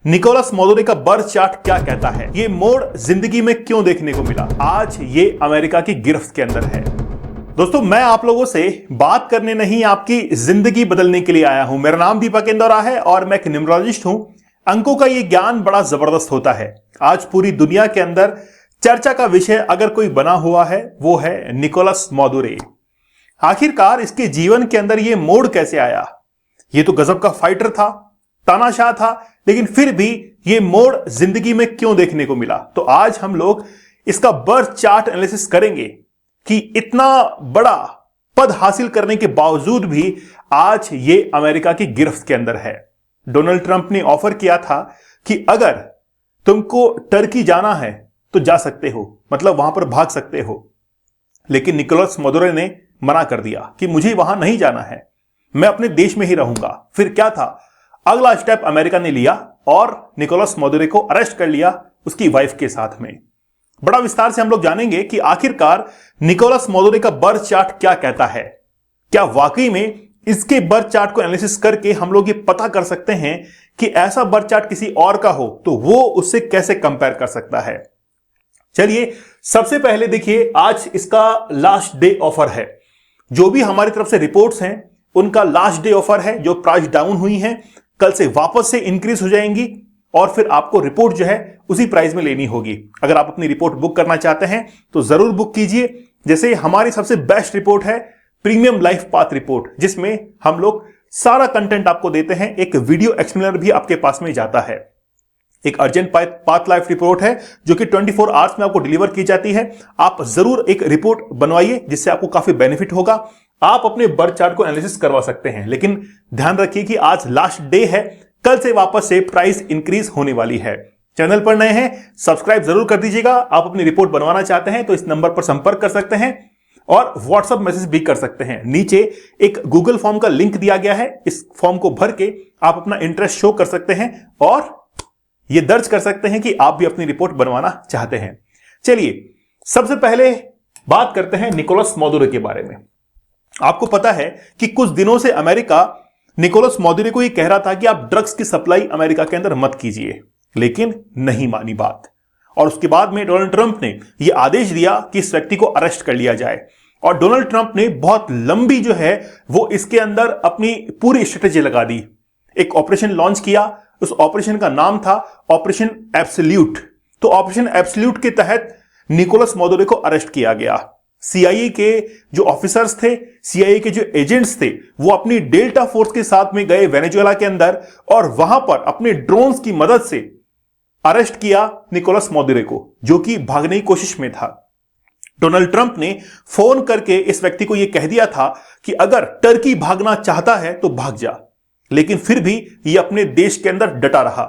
Nicholas मोदुरे का birth chart क्या कहता है? ये मोड़ जिंदगी में क्यों देखने को मिला? आज ये अमेरिका की गिरफ्त के अंदर है। दोस्तों, मैं आप लोगों से बात करने नहीं, आपकी जिंदगी बदलने के लिए आया हूं। मेरा नाम दीपक इंदौरा है और मैं एक न्यूमरोलॉजिस्ट हूं। अंकों का ये ज्ञान बड़ा जबरदस्त होता है। आज पूरी दुनिया के अंदर चर्चा का विषय अगर कोई बना हुआ है वो है निकोलस मोदुरे। आखिरकार इसके जीवन के अंदर ये मोड़ कैसे आया? ये तो गजब का फाइटर था, तानाशाह था, लेकिन फिर भी ये मोड़ जिंदगी में क्यों देखने को मिला? तो आज हम लोग इसका बर्थ चार्ट एनालिसिस करेंगे कि इतना बड़ा पद हासिल करने के बावजूद भी आज ये अमेरिका की गिरफ्त के अंदर है। डोनाल्ड ट्रंप ने ऑफर किया था कि अगर तुमको टर्की जाना है तो जा सकते हो, मतलब वहां पर भाग सकते हो, लेकिन निकोलस मोदुरे ने मना कर दिया कि मुझे वहां नहीं जाना है, मैं अपने देश में ही रहूंगा। फिर क्या था? अगला स्टेप अमेरिका ने लिया और निकोलस मोदुरे को अरेस्ट कर लिया उसकी वाइफ के साथ में। बड़ा विस्तार से हम लोग जानेंगे कि आखिरकार निकोलस मोदुरे का बर्थ चार्ट क्या कहता है। क्या वाकई में इसके बर्थ चार्ट को एनालिसिस करके हम लोग ये पता कर सकते हैं कि ऐसा बर्थ चार्ट किसी और का हो तो वो उससे कैसे कंपेयर कर सकता है? चलिए, सबसे पहले देखिए, आज इसका लास्ट डे ऑफर है। जो भी हमारी तरफ से रिपोर्ट्स हैं उनका लास्ट डे ऑफर है। जो प्राइस डाउन हुई है कल से वापस से इंक्रीज हो जाएंगी और फिर आपको रिपोर्ट जो है उसी प्राइस में लेनी होगी। अगर आप अपनी रिपोर्ट बुक करना चाहते हैं तो जरूर बुक कीजिए। जैसे हमारी सबसे बेस्ट रिपोर्ट है प्रीमियम लाइफ पाथ रिपोर्ट, जिसमें हम लोग सारा कंटेंट आपको देते हैं। एक वीडियो एक्सप्लेनर भी आपके पास में जाता है। एक अर्जेंट पाथ लाइफ रिपोर्ट है जो कि 24 आवर्स में आपको डिलीवर की जाती है। आप जरूर एक रिपोर्ट बनवाइए जिससे आपको काफी बेनिफिट होगा। आप अपने बर्थ चार्ट को एनालिसिस करवा सकते हैं, लेकिन ध्यान रखिए कि आज लास्ट डे है, कल से वापस से प्राइस इंक्रीज होने वाली है। चैनल पर नए हैं, सब्सक्राइब जरूर कर दीजिएगा। आप अपनी रिपोर्ट बनवाना चाहते हैं तो इस नंबर पर संपर्क कर सकते हैं और व्हाट्सएप मैसेज भी कर सकते हैं। नीचे एक गूगल फॉर्म का लिंक दिया गया है, इस फॉर्म को भर के आप अपना इंटरेस्ट शो कर सकते हैं और यह दर्ज कर सकते हैं कि आप भी अपनी रिपोर्ट बनवाना चाहते हैं। चलिए, सबसे पहले बात करते हैं निकोलस मोदुरे के बारे में। आपको पता है कि कुछ दिनों से अमेरिका निकोलस मोदुरे को यह कह रहा था कि आप ड्रग्स की सप्लाई अमेरिका के अंदर मत कीजिए, लेकिन नहीं मानी बात। और उसके बाद में डोनाल्ड ट्रंप ने यह आदेश दिया कि इस व्यक्ति को अरेस्ट कर लिया जाए। और डोनाल्ड ट्रंप ने बहुत लंबी जो है वो इसके अंदर अपनी पूरी स्ट्रेटेजी लगा दी। एक ऑपरेशन लॉन्च किया, उस ऑपरेशन का नाम था ऑपरेशन एब्सोल्यूट। तो ऑपरेशन एब्सोल्यूट के तहत निकोलस मोदुरे को अरेस्ट किया गया। सीआईए के जो ऑफिसर्स थे, सीआईए के जो एजेंट्स थे, वो अपनी डेल्टा फोर्स के साथ में गए वेनेजुएला के अंदर और वहां पर अपने ड्रोन्स की मदद से अरेस्ट किया निकोलस मोदुरे को, जो कि भागने की कोशिश में था। डोनाल्ड ट्रंप ने फोन करके इस व्यक्ति को यह कह दिया था कि अगर टर्की भागना चाहता है तो भाग जा, लेकिन फिर भी यह अपने देश के अंदर डटा रहा।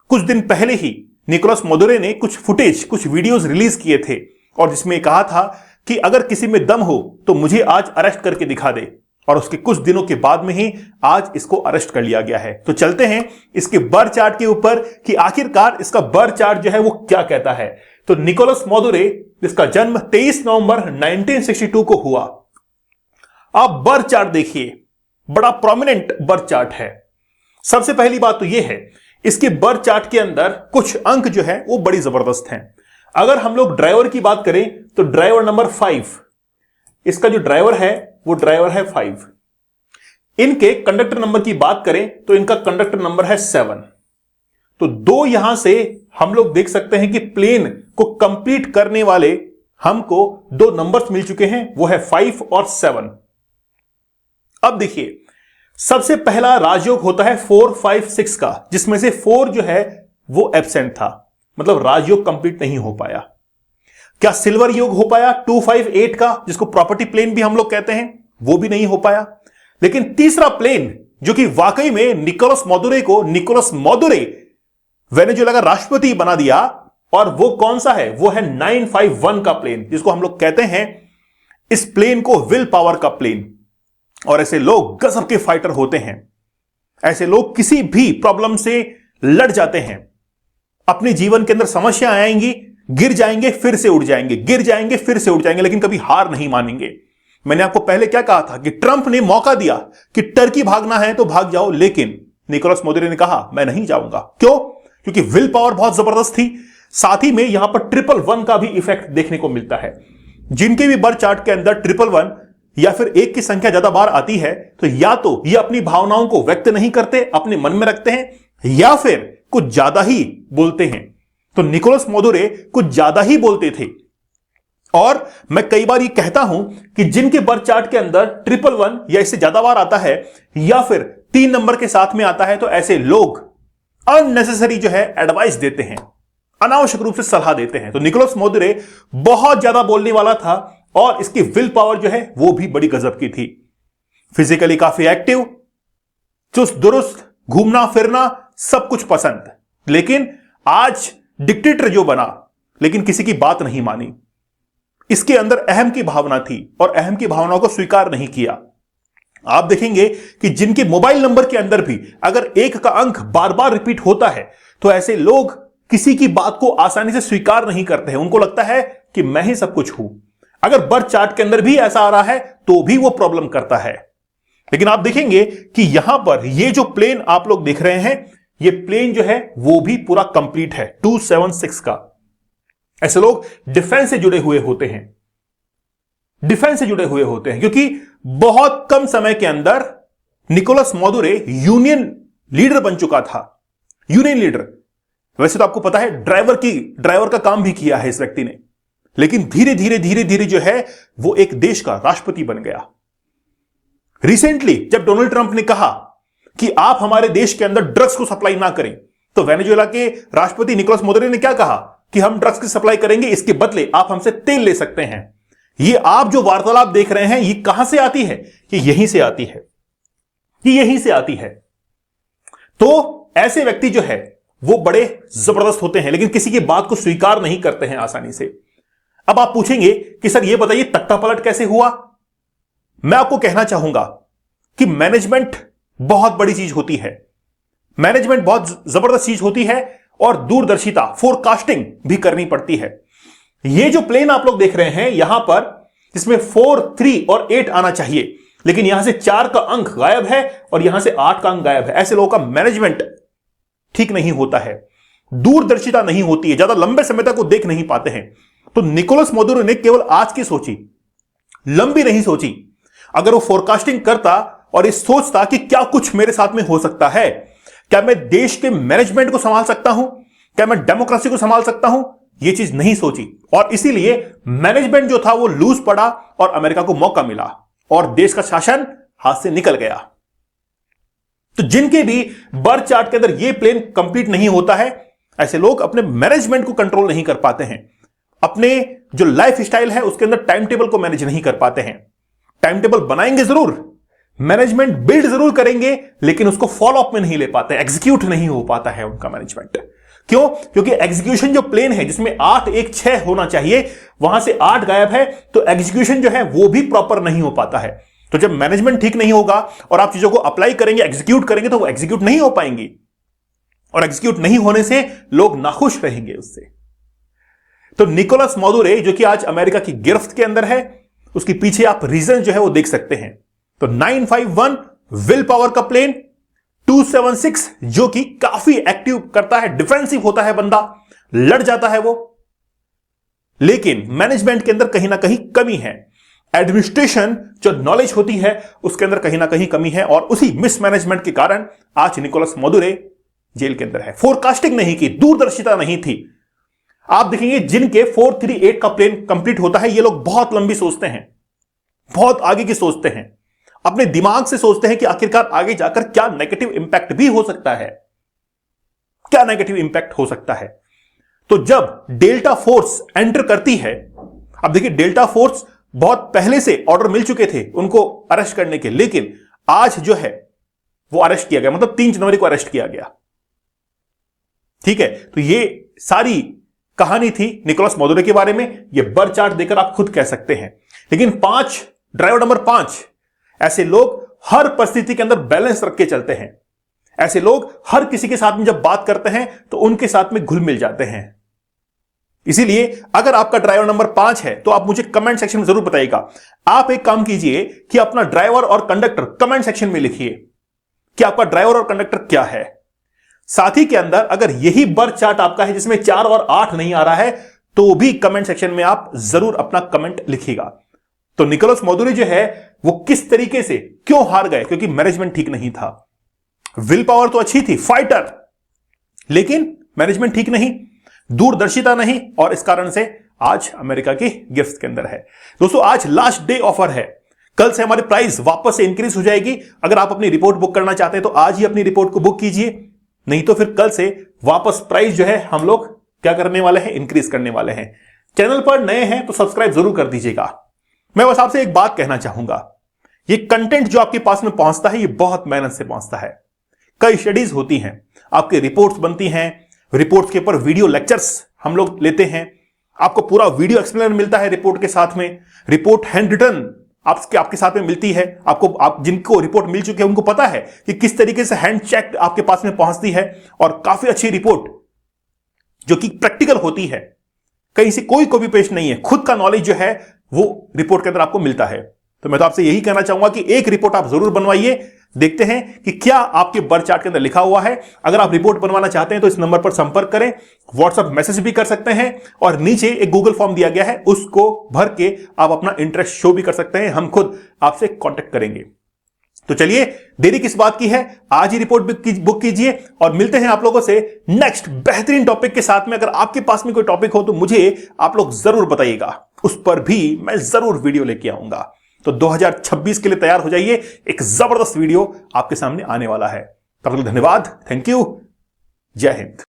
कुछ दिन पहले ही निकोलस मोदुरे ने कुछ फुटेज, कुछ वीडियोस रिलीज किए थे और जिसमें कहा था कि अगर किसी में दम हो तो मुझे आज अरेस्ट करके दिखा दे। और उसके कुछ दिनों के बाद में ही आज इसको अरेस्ट कर लिया गया है। तो चलते हैं इसके बर्थ चार्ट के ऊपर कि आखिरकार इसका बर्थ चार्ट जो है वो क्या कहता है। तो निकोलस मोदुरे, इसका जन्म 23 नवंबर 1962 को हुआ। आप बर्थ चार्ट देखिए, बड़ा प्रोमिनेंट बर्थ चार्ट है। सबसे पहली बात तो यह है, इसके बर्थ चार्ट के अंदर कुछ अंक जो है वो बड़ी जबरदस्त हैं। अगर हम लोग ड्राइवर की बात करें तो ड्राइवर नंबर 5, इसका जो ड्राइवर है वो ड्राइवर है 5। इनके कंडक्टर नंबर की बात करें तो इनका कंडक्टर नंबर है 7। तो दो यहां से हम लोग देख सकते हैं कि प्लेन को कंप्लीट करने वाले हमको दो नंबर्स मिल चुके हैं, वो है 5 और 7। अब देखिए, सबसे पहला राजयोग होता है 4, 5, 6 का, जिसमें से 4 जो है वो एब्सेंट था, मतलब राजयोग कंप्लीट नहीं हो पाया। क्या सिल्वर योग हो पाया 2, 5, 8 का, जिसको प्रॉपर्टी प्लेन भी हम लोग कहते हैं, वो भी नहीं हो पाया। लेकिन तीसरा प्लेन जो कि वाकई में निकोलस मोदुरे को, निकोलस मोदुरे वेनेजुएला का राष्ट्रपति बना दिया, और वो कौन सा है? वो है 951 का प्लेन, जिसको हम लोग कहते हैं इस प्लेन को विल पावर का प्लेन। और ऐसे लोग गजब के फाइटर होते हैं। ऐसे लोग किसी भी प्रॉब्लम से लड़ जाते हैं। अपने जीवन के अंदर समस्या आएंगी, गिर जाएंगे, फिर से उठ जाएंगे, गिर जाएंगे, फिर से उठ जाएंगे, लेकिन कभी हार नहीं मानेंगे। मैंने आपको पहले क्या कहा था कि ट्रंप ने मौका दिया कि टर्की भागना है तो भाग जाओ, लेकिन निकोलस मोदुरे ने कहा मैं नहीं जाऊंगा। क्यों? क्योंकि विल पावर बहुत जबरदस्त थी। साथ ही में यहां पर 111 का भी इफेक्ट देखने को मिलता है। जिनके भी बर्थ चार्ट के अंदर 111 या फिर एक की संख्या ज्यादा बार आती है तो या तो ये अपनी भावनाओं को व्यक्त नहीं करते, अपने मन में रखते हैं, या फिर कुछ ज्यादा ही बोलते हैं। तो निकोलस मोदुरे कुछ ज्यादा ही बोलते थे। और मैं कई बार ये कहता हूं कि जिनके बर्थ चार्ट के अंदर 111 या इससे ज्यादा बार आता है या फिर 3 नंबर के साथ में आता है तो ऐसे लोग अननेसेसरी जो है एडवाइस देते हैं, अनावश्यक रूप से सलाह देते हैं। तो निकोलस मोदुरे बहुत ज्यादा बोलने वाला था और इसकी विल पावर जो है वो भी बड़ी गजब की थी। फिजिकली काफी एक्टिव, चुस्त दुरुस्त, घूमना फिरना सब कुछ पसंद। लेकिन आज डिक्टेटर जो बना लेकिन किसी की बात नहीं मानी। इसके अंदर अहम की भावना थी और अहम की भावनाओं को स्वीकार नहीं किया। आप देखेंगे कि जिनके मोबाइल नंबर के अंदर भी अगर 1 का अंक बार बार रिपीट होता है तो ऐसे लोग किसी की बात को आसानी से स्वीकार नहीं करते हैं। उनको लगता है कि मैं ही सब कुछ हूं। अगर बर्थ चार्ट के अंदर भी ऐसा आ रहा है तो भी वो प्रॉब्लम करता है। लेकिन आप देखेंगे कि यहां पर ये जो प्लेन आप लोग देख रहे हैं, ये प्लेन जो है वो भी पूरा कंप्लीट है 276 का। ऐसे लोग डिफेंस से जुड़े हुए होते हैं, डिफेंस से जुड़े हुए होते हैं, क्योंकि बहुत कम समय के अंदर निकोलस मोदुरे यूनियन लीडर बन चुका था। यूनियन लीडर, वैसे तो आपको पता है ड्राइवर का काम भी किया है इस व्यक्ति ने, लेकिन धीरे धीरे जो है वो एक देश का राष्ट्रपति बन गया। रिसेंटली जब डोनाल्ड ट्रंप ने कहा कि आप हमारे देश के अंदर ड्रग्स को सप्लाई ना करें, तो वेनेजुएला के राष्ट्रपति निकोलस मोदुरे ने क्या कहा कि हम ड्रग्स की सप्लाई करेंगे, इसके बदले आप हमसे तेल ले सकते हैं। ये आप जो वार्तालाप देख रहे हैं ये कहां से आती है? ये यहीं से आती है, ये यहीं से आती है। तो ऐसे व्यक्ति जो है वो बड़े जबरदस्त होते हैं, लेकिन किसी की बात को स्वीकार नहीं करते हैं आसानी से। अब आप पूछेंगे कि सर ये बताइए तख्ता पलट कैसे हुआ? मैं आपको कहना चाहूंगा कि मैनेजमेंट बहुत बड़ी चीज होती है, मैनेजमेंट बहुत जबरदस्त चीज होती है और दूरदर्शिता, फोरकास्टिंग भी करनी पड़ती है। ये जो प्लेन आप लोग देख रहे हैं यहां पर, इसमें 4, 3 और 8 आना चाहिए, लेकिन यहां से 4 का अंक गायब है और यहां से 8 का अंक गायब है। ऐसे लोगों का मैनेजमेंट ठीक नहीं होता है, दूरदर्शिता नहीं होती है, ज्यादा लंबे समय तक वो देख नहीं पाते हैं। तो निकोलस मोदुरे ने केवल आज की सोची, लंबी नहीं सोची। अगर वो फोरकास्टिंग करता और ये सोचता कि क्या कुछ मेरे साथ में हो सकता है, क्या मैं देश के मैनेजमेंट को संभाल सकता हूं, क्या मैं डेमोक्रेसी को संभाल सकता हूं, ये चीज नहीं सोची और इसीलिए मैनेजमेंट जो था वो लूज पड़ा और अमेरिका को मौका मिला और देश का शासन हाथ से निकल गया। तो जिनके भी बर्थ चार्ट के अंदर ये प्लेन कंप्लीट नहीं होता है, ऐसे लोग अपने मैनेजमेंट को कंट्रोल नहीं कर पाते हैं, अपने जो लाइफ स्टाइल है उसके अंदर टाइम टेबल को मैनेज नहीं कर पाते हैं। टाइम टेबल बनाएंगे जरूर, मैनेजमेंट बिल्ड जरूर करेंगे, लेकिन उसको फॉलो अप में नहीं ले पाते, एग्जीक्यूट नहीं हो पाता है उनका मैनेजमेंट। क्यों? क्योंकि एग्जीक्यूशन जो प्लेन है जिसमें 8, 1, 6 होना चाहिए, वहां से 8 गायब है, तो एग्जीक्यूशन जो है वो भी प्रॉपर नहीं हो पाता है। तो जब मैनेजमेंट ठीक नहीं होगा और आप चीजों को अप्लाई करेंगे, एग्जीक्यूट करेंगे, तो वो एग्जीक्यूट नहीं हो पाएंगी और एग्जीक्यूट नहीं होने से लोग नाखुश रहेंगे उससे। तो निकोलस मोदुरे जो कि आज अमेरिका की गिरफ्त के अंदर है, उसके पीछे आप रीजन जो है वो देख सकते हैं। तो 951 विल पावर का प्लेन, 276 जो कि काफी एक्टिव करता है, डिफेंसिव होता है बंदा, लड़ जाता है वो, लेकिन मैनेजमेंट के अंदर कहीं ना कहीं कमी है। एडमिनिस्ट्रेशन जो नॉलेज होती है उसके अंदर कहीं ना कहीं कमी है और उसी मिसमैनेजमेंट के कारण आज निकोलस मोदुरे जेल के अंदर है। फोरकास्टिंग नहीं की, दूरदर्शिता नहीं थी। आप देखेंगे जिनके 438 का प्लेन कंप्लीट होता है, ये लोग बहुत लंबी सोचते हैं, बहुत आगे की सोचते हैं, अपने दिमाग से सोचते हैं कि आखिरकार आगे जाकर क्या नेगेटिव इंपैक्ट भी हो सकता है, क्या नेगेटिव इंपैक्ट हो सकता है। तो जब डेल्टा फोर्स एंटर करती है, अब देखिए डेल्टा फोर्स बहुत पहले से ऑर्डर मिल चुके थे उनको अरेस्ट करने के, लेकिन आज जो है वो अरेस्ट किया गया, मतलब 3 जनवरी को अरेस्ट किया गया। ठीक है, तो ये सारी कहानी थी निकोलस मोदुरे के बारे में। ये बर्थ चार्ट देकर आप खुद कह सकते हैं। लेकिन ड्राइवर नंबर 5, ऐसे लोग हर परिस्थिति के अंदर बैलेंस रख के चलते हैं। ऐसे लोग हर किसी के साथ में जब बात करते हैं तो उनके साथ में घुल मिल जाते हैं। इसीलिए अगर आपका ड्राइवर नंबर 5 है तो आप मुझे कमेंट सेक्शन में जरूर बताइएगा। आप एक काम कीजिए कि अपना ड्राइवर और कंडक्टर कमेंट सेक्शन में लिखिए, कि आपका ड्राइवर और कंडक्टर क्या है। साथ ही के अंदर अगर यही बर्थ चार्ट आपका है जिसमें 4 और 8 नहीं आ रहा है तो भी कमेंट सेक्शन में आप जरूर अपना कमेंट लिखिएगा। तो निकोलस मौदुरी जो है वो किस तरीके से क्यों हार गए? क्योंकि मैनेजमेंट ठीक नहीं था। विल पावर तो अच्छी थी, फाइटर, लेकिन मैनेजमेंट ठीक नहीं, दूरदर्शिता नहीं, और इस कारण से आज अमेरिका की गिरफ्त के अंदर है। दोस्तों आज लास्ट डे ऑफर है, कल से हमारी प्राइस वापस से इंक्रीज हो जाएगी। अगर आप अपनी रिपोर्ट बुक करना चाहते हैं तो आज ही अपनी रिपोर्ट को बुक कीजिए, नहीं तो फिर कल से वापस प्राइस जो है हम लोग क्या करने वाले हैं, इंक्रीज करने वाले हैं। चैनल पर नए हैं तो सब्सक्राइब जरूर कर दीजिएगा। मैं बस आपसे एक बात कहना चाहूंगा, ये कंटेंट जो आपके पास में पहुंचता है ये बहुत मेहनत से पहुंचता है। कई स्टडीज होती हैं, आपकी रिपोर्ट्स बनती हैं, रिपोर्ट्स के ऊपर वीडियो लेक्चर्स हम लोग लेते हैं, आपको पूरा वीडियो एक्सप्लेनर मिलता है रिपोर्ट के साथ में, रिपोर्ट हैंड रिटन आपके साथ में मिलती है। आप जिनको रिपोर्ट मिल चुकी है उनको पता है कि किस तरीके से हैंड चेक आपके पास में पहुंचती है, और काफी अच्छी रिपोर्ट जो कि प्रैक्टिकल होती है, कहीं से कोई कॉपी पेस्ट नहीं है, खुद का नॉलेज जो है वो रिपोर्ट के अंदर आपको मिलता है। तो मैं तो आपसे यही कहना चाहूंगा कि एक रिपोर्ट आप जरूर बनवाइए, देखते हैं कि क्या आपके बर्थ चार्ट के अंदर लिखा हुआ है। अगर आप रिपोर्ट बनवाना चाहते हैं तो इस नंबर पर संपर्क करें, व्हाट्सएप मैसेज भी कर सकते हैं, और नीचे एक गूगल फॉर्म दिया गया है उसको भर के आप अपना इंटरेस्ट शो भी कर सकते हैं, हम खुद आपसे कांटेक्ट करेंगे। तो चलिए देरी किस बात की है, आज ही रिपोर्ट बुक कीजिए, और मिलते हैं आप लोगों से नेक्स्ट बेहतरीन टॉपिक के साथ में। अगर आपके पास में कोई टॉपिक हो तो मुझे आप लोग जरूर बताइएगा, उस पर भी मैं जरूर वीडियो लेके आऊंगा। तो 2026 के लिए तैयार हो जाइए, एक जबरदस्त वीडियो आपके सामने आने वाला है। तब तक धन्यवाद, थैंक यू, जय हिंद।